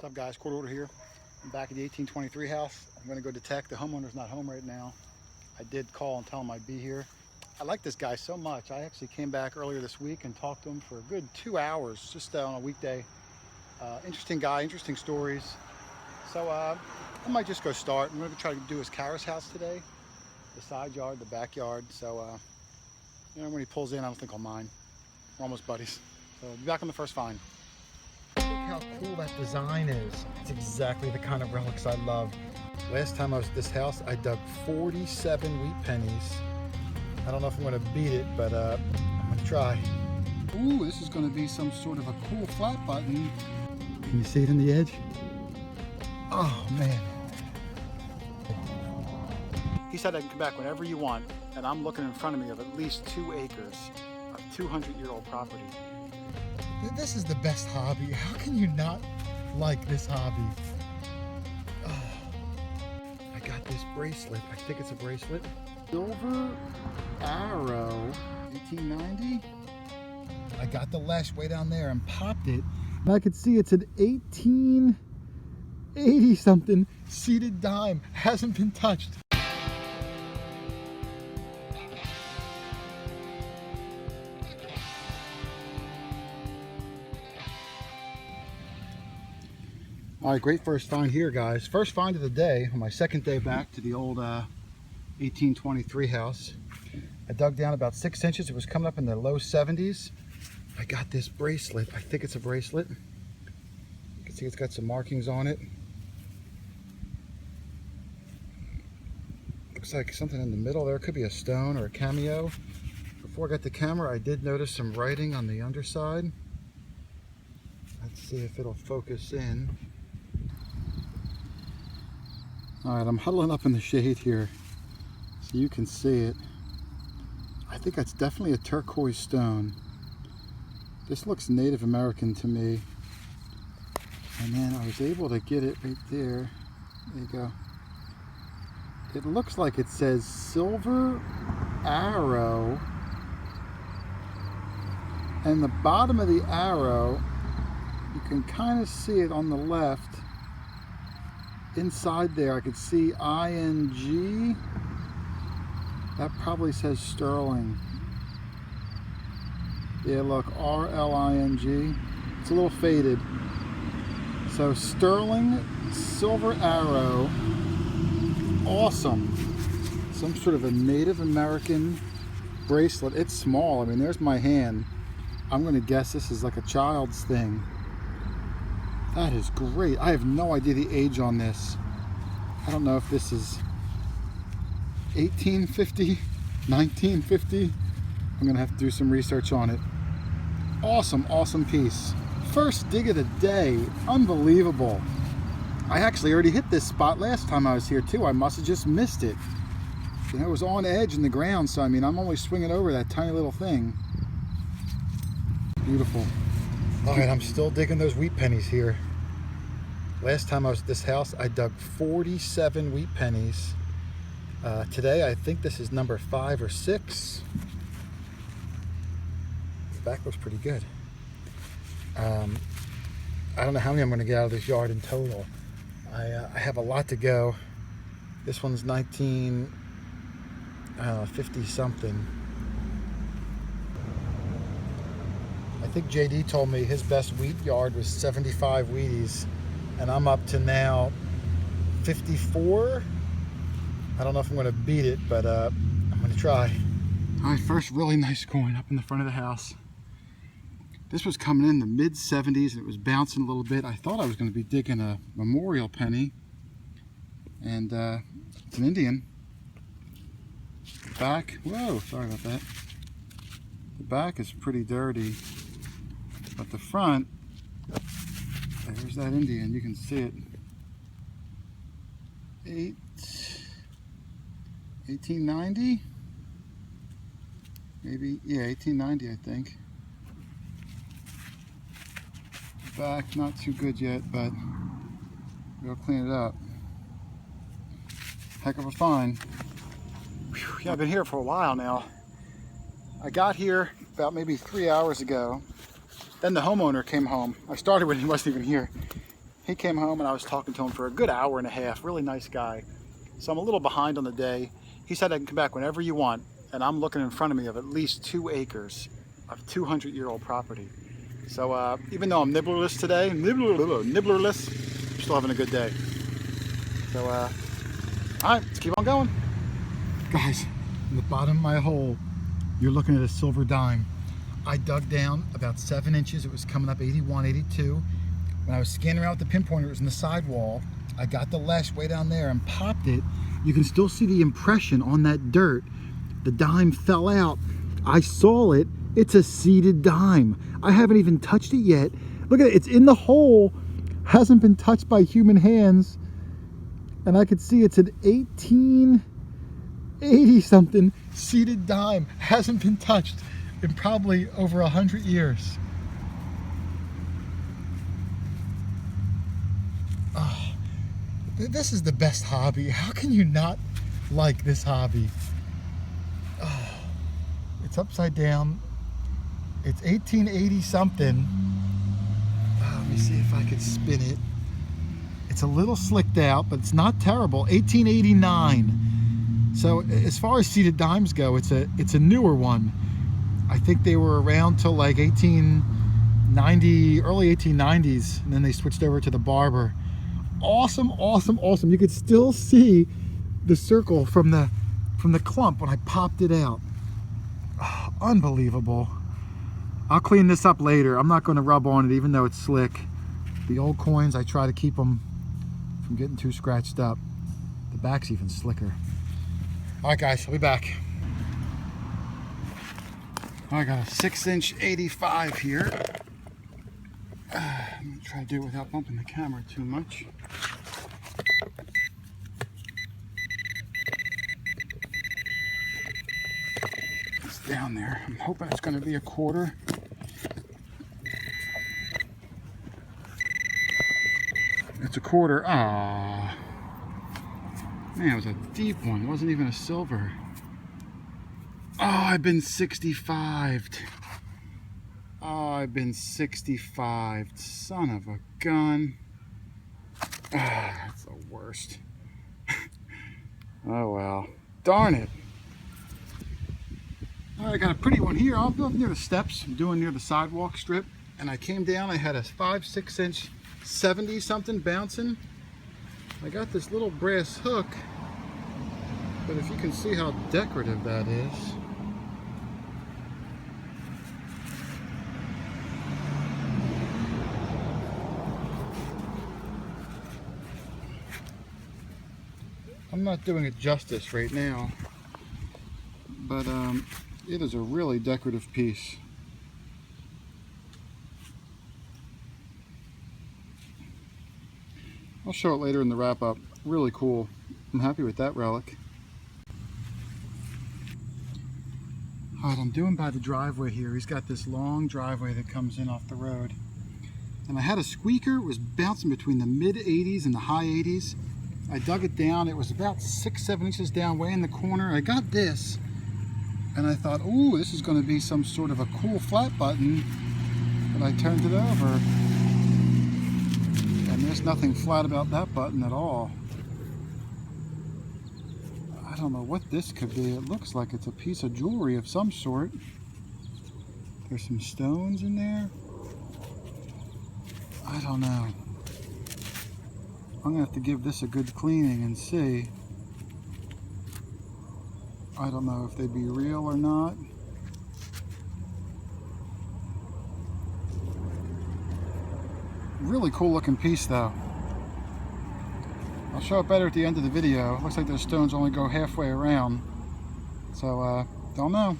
What's up, guys? Hoarder here. I'm back at the 1823 house. I'm going to go detect. The homeowner's not home right now. I did call and tell him I'd be here. I like this guy so much. I actually came back earlier this week and talked to him for a good 2 hours just on a weekday. Interesting guy, interesting stories. So I might just go start. I'm going to try to do his Kara's house today. The side yard, the backyard. So when he pulls in, I don't think I'll mind. We're almost buddies. So I'll be back on the first find. Look how cool that design is. It's exactly the kind of relics I love. Last time I was at this house, I dug 47 wheat pennies. I don't know if I'm going to beat it, but I'm going to try. Ooh, this is going to be some sort of a cool flat button. Can you see it in the edge? Oh, man. He said I can come back whenever you want, and I'm looking in front of me of at least 2 acres of 200-year-old property. This is the best hobby. How can you not like this hobby? Oh, I got this bracelet. I think it's a bracelet. Silver arrow, 1890. I got the lash way down there and popped it. I could see it's an 1880 something seated dime. Hasn't been touched. All right, great first find here, guys. First find of the day, on my second day back to the old 1823 house. I dug down about 6 inches. It was coming up in the low 70s. I got this bracelet. I think it's a bracelet. You can see it's got some markings on it. Looks like something in the middle there. Could be a stone or a cameo. Before I got the camera, I did notice some writing on the underside. Let's see if it'll focus in. All right, I'm huddling up in the shade here so you can see it. I think that's definitely a turquoise stone. This looks Native American to me. And then I was able to get it right there. There you go. It looks like it says silver arrow. And the bottom of the arrow, you can kind of see it on the left. Inside there, I could see ING. That probably says sterling. Yeah, look, RLING. It's a little faded. So sterling, silver arrow, awesome. Some sort of a Native American bracelet. It's small. I mean, there's my hand. I'm going to guess this is like a child's thing. That is great. I have no idea the age on this. I don't know if this is 1850, 1950. I'm gonna have to do some research on it. Awesome, awesome piece. First dig of the day, unbelievable. I actually already hit this spot last time I was here too. I must have just missed it. You know, it was on edge in the ground, so I mean, I'm only swinging over that tiny little thing. Beautiful. All right, I'm still digging those wheat pennies here. Last time I was at this house, I dug 47 wheat pennies. Today, I think this is number 5 or 6. The back looks pretty good. I don't know how many I'm going to get out of this yard in total. I have a lot to go. This one's 1950 something. I think JD told me his best wheat yard was 75 Wheaties, and I'm up to now 54. I don't know if I'm going to beat it, but I'm going to try. All right, first really nice coin up in the front of the house. This was coming in the mid-70s, and it was bouncing a little bit. I thought I was going to be digging a memorial penny, and it's an Indian. Back, whoa, sorry about that. The back is pretty dirty. But the front, there's that Indian, you can see it. 1890? Maybe, yeah, 1890 I think. Back, not too good yet, but we'll clean it up. Heck of a find. Whew, yeah, I've been here for a while now. I got here about maybe 3 hours ago. Then the homeowner came home. I started when he wasn't even here. He came home and I was talking to him for a good hour and a half. Really nice guy. So I'm a little behind on the day. He said I can come back whenever you want, and I'm looking in front of me of at least 2 acres of 200-year-old property. So even though I'm nibblerless today, nibblerless, I'm still having a good day. So all right, let's keep on going. Guys, in the bottom of my hole, you're looking at a silver dime. I dug down about 7 inches. It was coming up 81, 82. When I was scanning around with the pinpointer, it was in the sidewall. I got the lash way down there and popped it. You can still see the impression on that dirt. The dime fell out. I saw it. It's a seeded dime. I haven't even touched it yet. Look at it. It's in the hole. Hasn't been touched by human hands. And I could see it's an 1880 something seeded dime. Hasn't been touched in probably over 100 years. Oh, this is the best hobby. How can you not like this hobby? Oh, it's upside down. It's 1880 something. Oh, let me see if I could spin it. It's a little slicked out, but it's not terrible. 1889. So as far as seeded dimes go, it's a newer one. I think they were around till like 1890, early 1890s, and then they switched over to the barber. Awesome, awesome, awesome. You could still see the circle from the clump when I popped it out. Oh, unbelievable. I'll clean this up later. I'm not going to rub on it even though it's slick. The old coins, I try to keep them from getting too scratched up. The back's even slicker. All right, guys, I'll be back. I got a 6-inch 85 here. I'm going to try to do it without bumping the camera too much. It's down there. I'm hoping it's going to be a quarter. It's a quarter. Ah, man, it was a deep one. It wasn't even a silver. Oh, I've been 65'd. Oh, I've been 65'd. Son of a gun. Ah, that's the worst. Oh well. Darn it. All right, I got a pretty one here. I'm up near the steps. I'm doing near the sidewalk strip. And I came down, I had a 5-6 inch 70 something bouncing. I got this little brass hook. But if you can see how decorative that is. I'm not doing it justice right now, but it is a really decorative piece. I'll show it later in the wrap up. Really cool. I'm happy with that relic. Alright, I'm doing by the driveway here. He's got this long driveway that comes in off the road. And I had a squeaker. It was bouncing between the mid 80s and the high 80s. I dug it down. It was about 6-7 inches down, way in the corner. I got this, and I thought, ooh, this is going to be some sort of a cool flat button. But I turned it over, and there's nothing flat about that button at all. I don't know what this could be. It looks like it's a piece of jewelry of some sort. There's some stones in there. I don't know. I'm going to have to give this a good cleaning and see. I don't know if they'd be real or not. Really cool looking piece though. I'll show it better at the end of the video. Looks like those stones only go halfway around. So, don't know.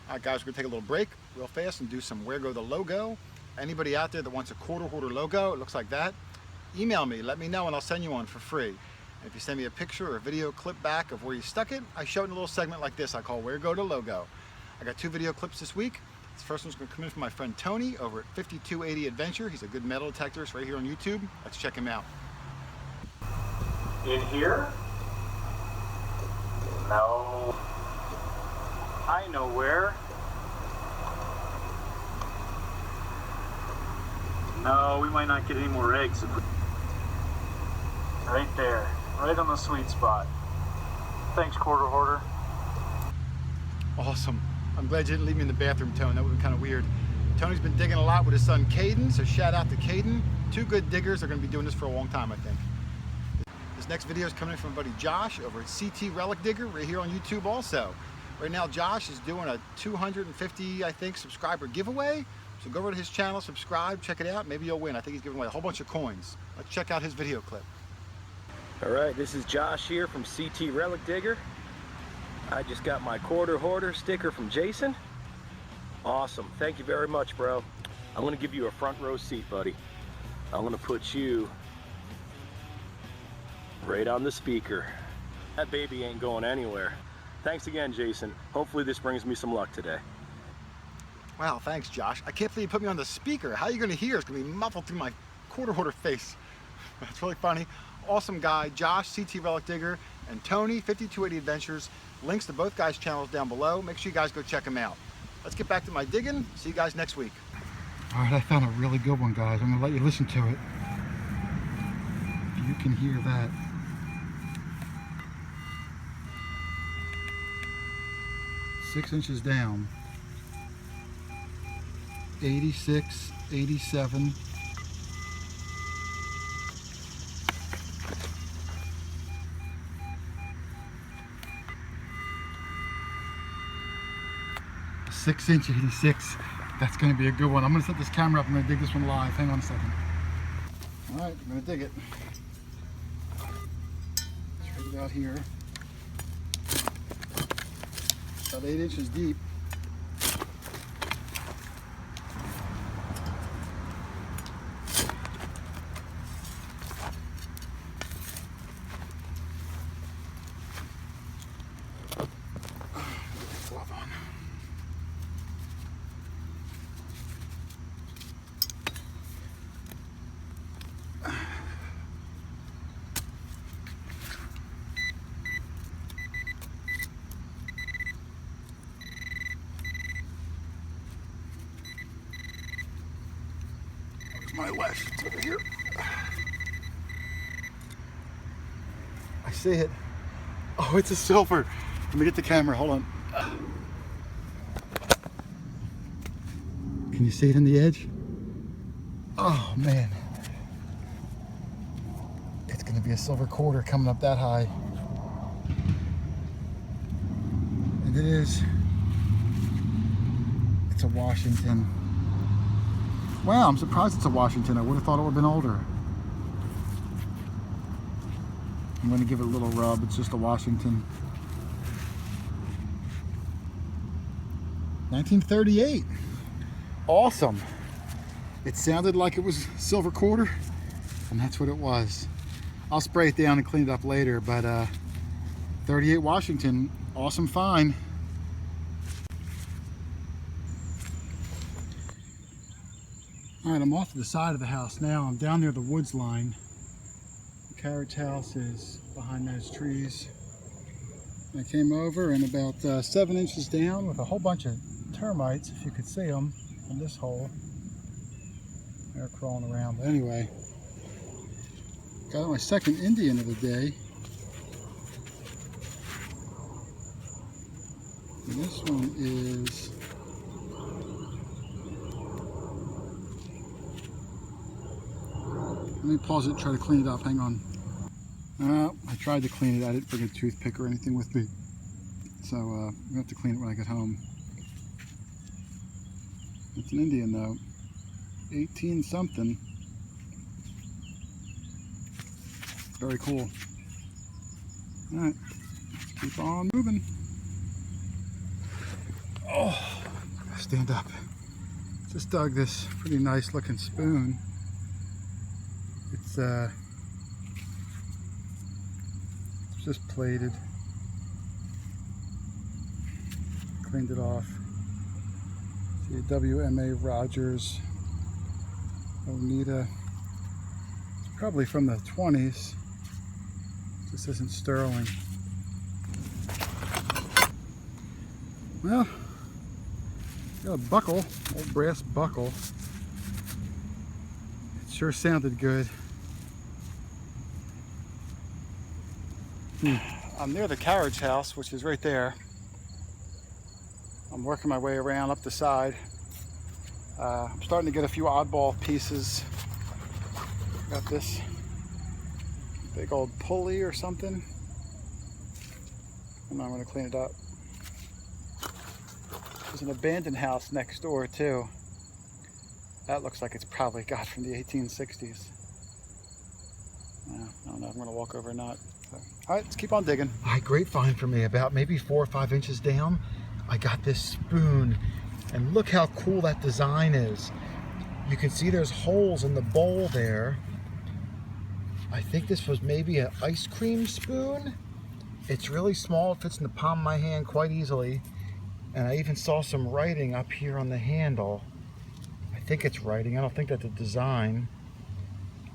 Alright guys, we're going to take a little break real fast and do some Where Go the Logo. Anybody out there that wants a quarter hoarder logo, it looks like that, email me, let me know, and I'll send you one for free. And if you send me a picture or a video clip back of where you stuck it, I show it in a little segment like this I call Where Go to Logo. I got 2 video clips this week. This first one's going to come in from my friend Tony over at 5280 Adventure. He's a good metal detector. It's right here on YouTube. Let's check him out. In here? No. I know where. No, we might not get any more eggs if we... Right there. Right on the sweet spot. Thanks, Hoarder. Awesome. I'm glad you didn't leave me in the bathroom, Tone. That would have been kind of weird. Tony's been digging a lot with his son, Caden, so shout out to Caden. Two good diggers. Are going to be doing this for a long time, I think. This next video is coming in from my buddy Josh over at CT Relic Digger. We're here on YouTube also. Right now, Josh is doing a 250, I think, subscriber giveaway. So go over to his channel, subscribe, check it out. Maybe you'll win. I think he's giving away a whole bunch of coins. Let's check out his video clip. All right, this is Josh here from CT Relic Digger. I just got my Hoarder sticker from Jason. Awesome, thank you very much, bro. I'm gonna give you a front row seat, buddy. I'm gonna put you right on the speaker. That baby ain't going anywhere. Thanks again, Jason. Hopefully this brings me some luck today. Wow, thanks, Josh. I can't believe you put me on the speaker. How are you gonna hear? It's gonna be muffled through my Hoarder face. That's really funny. Awesome guy, Josh, CT Relic Digger, and Tony, 5280 Adventures. Links to both guys' channels down below. Make sure you guys go check them out. Let's get back to my digging. See you guys next week. All right, I found a really good one, guys. I'm gonna let you listen to it. If you can hear that. Six inches down. 86, 87. A 6-inch 86. That's going to be a good one. I'm going to set this camera up. I'm going to dig this one live. Hang on a second. All right, I'm going to dig it. Straight it out here. About 8 inches deep. My left, it's over here. I see it. Oh, it's a silver. Let me get the camera, hold on. Can you see it in the edge? Oh man. It's gonna be a silver quarter coming up that high. And it is. It's a Washington. Wow, I'm surprised it's a Washington. I would have thought it would have been older. I'm going to give it a little rub. It's just a Washington. 1938. Awesome. It sounded like it was silver quarter, and that's what it was. I'll spray it down and clean it up later, but 38 Washington, awesome find. All right, I'm off to the side of the house now. I'm down near the woods line. The carriage house is behind those trees. I came over and about 7 inches down with a whole bunch of termites, if you could see them, in this hole. They're crawling around. But anyway, got my second Indian of the day. And this one is... Let me pause it and try to clean it up. Hang on. I tried to clean it. I didn't bring a toothpick or anything with me. So I'm going to have to clean it when I get home. It's an Indian though. 18 something. Very cool. Alright. Let's keep on moving. Oh, stand up. Just dug this pretty nice looking spoon. It's just plated. Cleaned it off. See a WMA Rogers Oneida. It's probably from the 20s. This isn't sterling. Well, got a buckle, old brass buckle. Sure sounded good. I'm near the carriage house, which is right there. I'm working my way around up the side. I'm starting to get a few oddball pieces. Got this big old pulley or something. And I'm going to clean it up. There's an abandoned house next door too. That looks like it's probably got from the 1860s. I don't know if I'm going to walk over or not. So, all right, let's keep on digging. All right, great find for me. About maybe 4 or 5 inches down, I got this spoon. And look how cool that design is. You can see there's holes in the bowl there. I think this was maybe an ice cream spoon. It's really small, it fits in the palm of my hand quite easily. And I even saw some writing up here on the handle. I think it's writing, I don't think that's a design.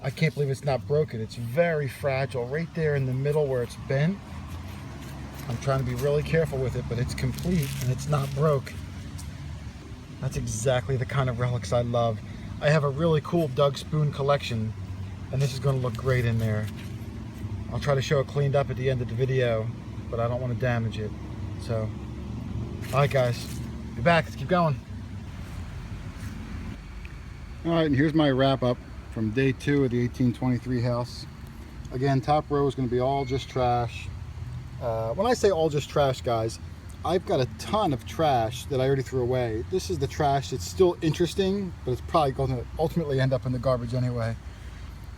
I can't believe it's not broken. It's very fragile, right there in the middle where it's bent. I'm trying to be really careful with it, but it's complete and it's not broke. That's exactly the kind of relics I love. I have a really cool Doug spoon collection, and this is going to look great in there. I'll try to show it cleaned up at the end of the video, but I don't want to damage it. So, all right guys, be back, let's keep going. All right, and here's my wrap up from day 2 of the 1823 house. Again, top row is going to be all just trash. When I say all just trash, guys, I've got a ton of trash that I already threw away. This is the trash that's still interesting, but it's probably going to ultimately end up in the garbage anyway.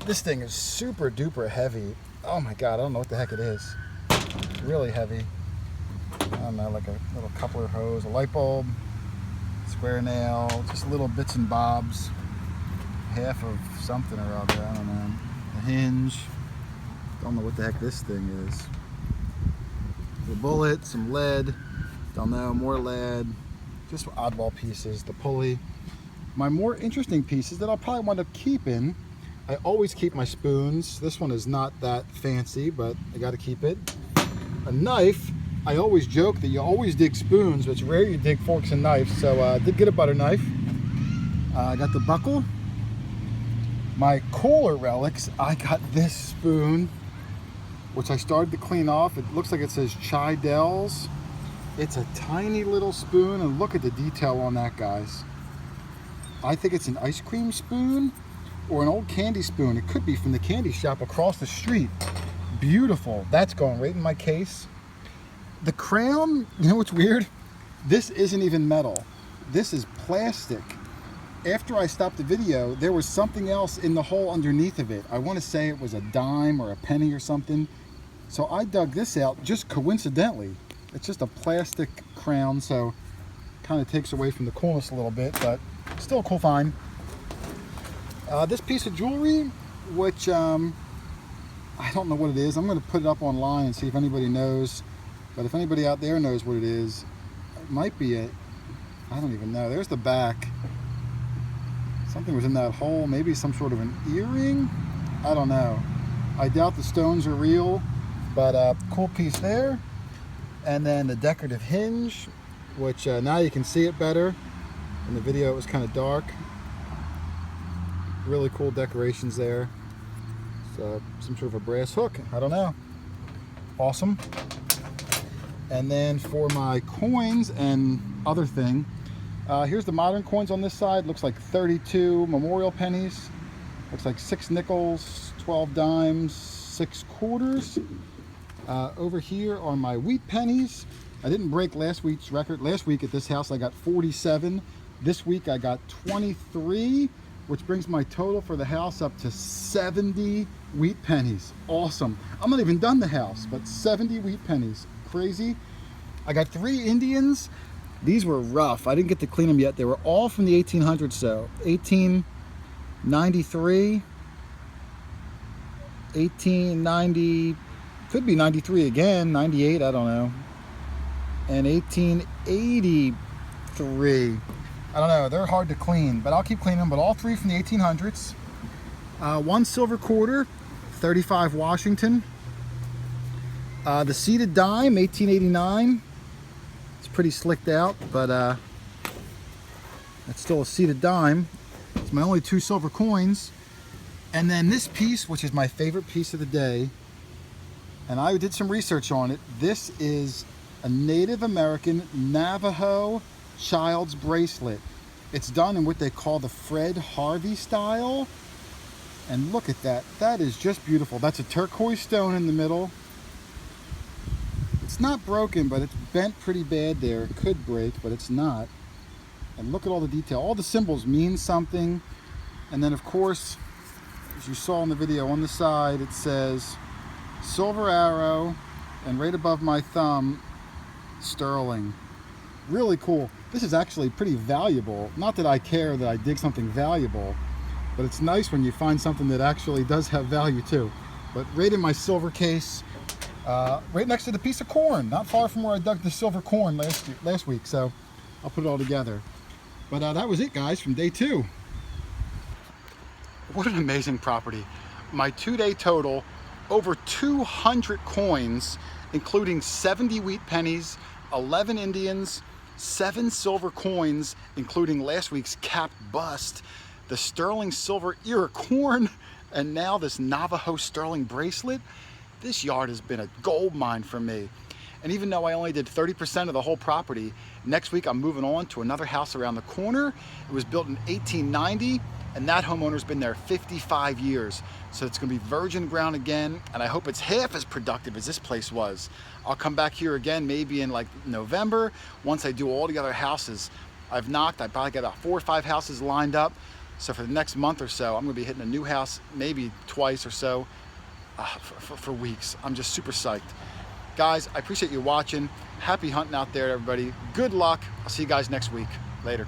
This thing is super duper heavy. Oh my God, I don't know what the heck it is. It's really heavy. I don't know, like a little coupler hose, a light bulb, square nail, just little bits and bobs. Half of something or other, I don't know. A hinge. Don't know what the heck this thing is. The bullet, some lead. Don't know, more lead. Just oddball pieces. The pulley. My more interesting pieces that I'll probably wind up keeping. I always keep my spoons. This one is not that fancy, but I got to keep it. A knife. I always joke that you always dig spoons, but it's rare you dig forks and knives. So I did get a butter knife. I got the buckle. My cooler relics, I got this spoon, which I started to clean off. It looks like it says Chidell's. It's a tiny little spoon, and look at the detail on that, guys. I think it's an ice cream spoon or an old candy spoon. It could be from the candy shop across the street. Beautiful. That's going right in my case. The crown, you know what's weird? This isn't even metal. This is plastic. After I stopped the video, there was something else in the hole underneath of it. I want to say it was a dime or a penny or something. So I dug this out just coincidentally. It's just a plastic crown, so kind of takes away from the coolness a little bit, but still a cool find. This piece of jewelry, which I don't know what it is. I'm going to put it up online and see if anybody knows. But if anybody out there knows what it is, it might be it. I don't even know. There's the back. Something was in that hole, maybe some sort of an earring? I don't know. I doubt the stones are real, but cool piece there. And then the decorative hinge, which now you can see it better. In the video it was kind of dark. Really cool decorations there. So some sort of a brass hook, I don't know. Awesome. And then for my coins and other thing, here's the modern coins on this side. Looks like 32 memorial pennies. Looks like 6 nickels, 12 dimes, 6 quarters. Over here are my wheat pennies. I didn't break last week's record. Last week at this house I got 47. This week I got 23, which brings my total for the house up to 70 wheat pennies. Awesome. I'm not even done the house, but 70 wheat pennies. Crazy. I got 3 Indians. These were rough. I didn't get to clean them yet. They were all from the 1800s, so 1893, 1890, could be 93 again, 98, I don't know, and 1883. I don't know, they're hard to clean, but I'll keep cleaning them, but all 3 from the 1800s. 1 silver quarter, 35 Washington. The seated dime, 1889. Pretty slicked out, but it's still a seated dime. It's my only 2 silver coins. And then this piece, which is my favorite piece of the day, and I did some research on it. This is a Native American Navajo child's bracelet. It's done in what they call the Fred Harvey style. And look at that. That is just beautiful. That's a turquoise stone in the middle. It's not broken, but it's bent pretty bad there. It could break, but it's not. And look at all the detail. All the symbols mean something. And then, of course, as you saw in the video, on the side it says silver arrow, and right above my thumb, sterling. Really cool. This is actually pretty valuable. Not that I care that I dig something valuable, but it's nice when you find something that actually does have value too. But right in my silver case, right next to the piece of corn, not far from where I dug the silver corn last week. So I'll put it all together. But that was it, guys, from day 2. What an amazing property. My 2-day total, over 200 coins, including 70 wheat pennies, 11 Indians, 7 silver coins, including last week's capped bust, the sterling silver ear of corn, and now this Navajo sterling bracelet. This yard has been a gold mine for me. And even though I only did 30% of the whole property, next week I'm moving on to another house around the corner. It was built in 1890, and that homeowner's been there 55 years. So it's gonna be virgin ground again, and I hope it's half as productive as this place was. I'll come back here again maybe in like November, once I do all the other houses. I probably got about 4 or 5 houses lined up. So for the next month or so, I'm gonna be hitting a new house, maybe twice or so, for weeks. I'm just super psyched. Guys, I appreciate you watching. Happy hunting out there, everybody. Good luck. I'll see you guys next week. Later.